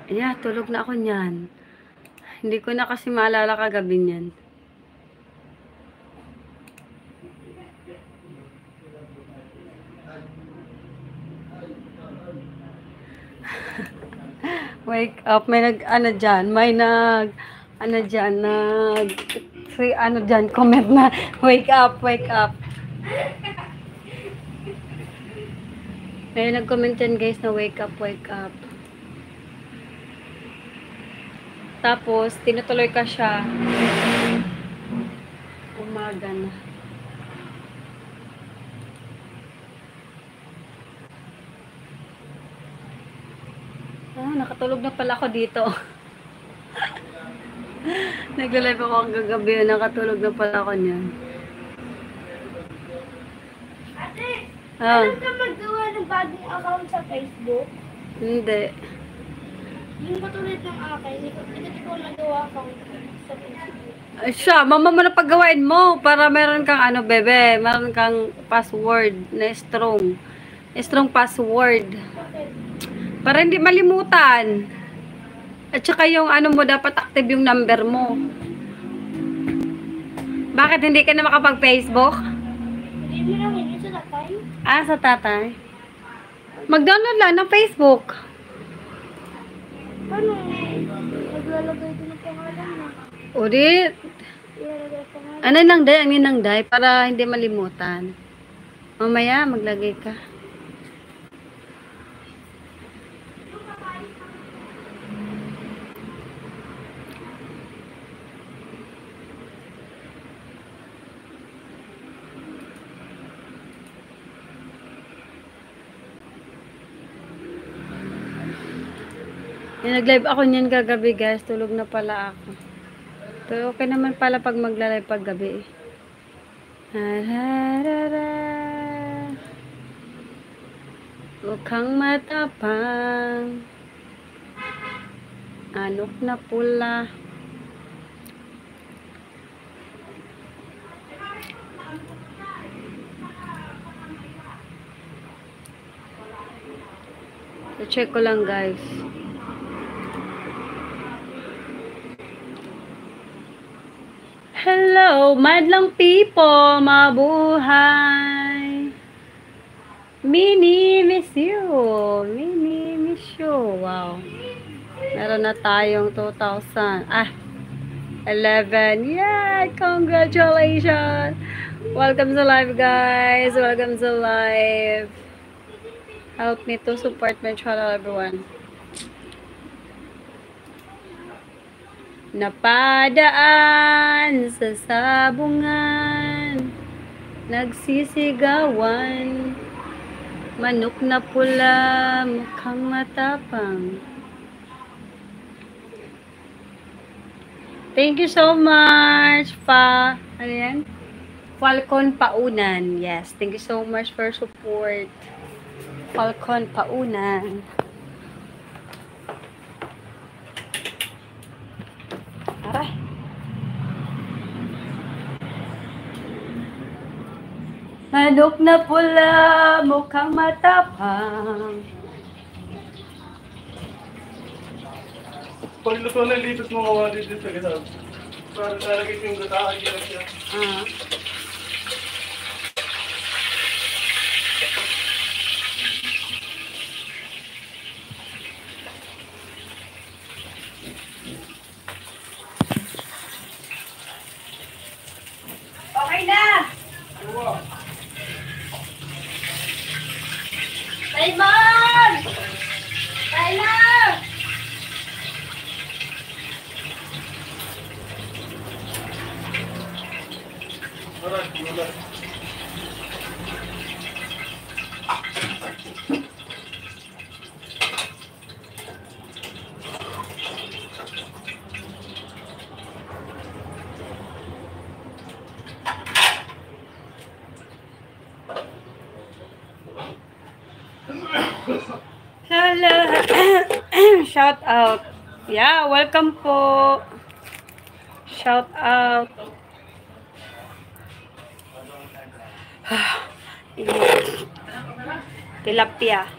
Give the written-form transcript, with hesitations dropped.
Yeah, tulog na ako niyan. Hindi ko na kasi maalala kagabi niyan. Wake up, may comment na, wake up, wake up. May nag-comment dyan guys na wake up, wake up. Tapos, tinutuloy ka siya. Umaga na. Nakatulog na pala ako dito. Nagla-live ako hanggang gabi. Nakatulog na pala ako niyan. Ate, alam ka maggawa ng bagong account sa Facebook? Hindi. Yung katulad ng akin, hindi ko nagawa account sa Facebook. Ay, siya, mama mo na paggawain mo para meron kang bebe, meron kang password na strong. Strong password. Bakit? Para hindi malimutan. At saka yung mo, dapat active yung number mo. Bakit hindi ka na makapag-Facebook? Hindi mo lang yun sa tatay? Sa tatay. Mag-download lang ng Facebook. Paano? Maglalagay ko ng pangalan mo. Ulit. Ilalagay pangalan. Ang ninang day, para hindi malimutan. Mamaya, maglagay ka. Nag-live ako niyan kagabi guys. Tulog na pala ako. So, okay naman pala pag magla-live pag gabi. Mukhang matapang. Anok na pula. So, check ko lang guys. Hello, madlang people, mabuhay. Mini miss you. Mini miss you. Wow. Meron na tayong 2,000. 11. Yay! Congratulations! Welcome to live, guys. Welcome to live. Help me to support my channel, everyone. Napadaan sa sabungan, nagsisigawan, manok na pula, mukhang matapang. Thank you so much, ano yan? Falcon Paunan. Yes, thank you so much for support. Falcon Paunan. Aray. Manok na pula, mukhang matapang. Pag luto na lipat mo kawa dito sa gata. Para talagay yung gata, hirap siya. Okay na! Simon! Simon! Alright, wala. Hello! Shout out. Yeah, welcome po. Shout out. Tilapia.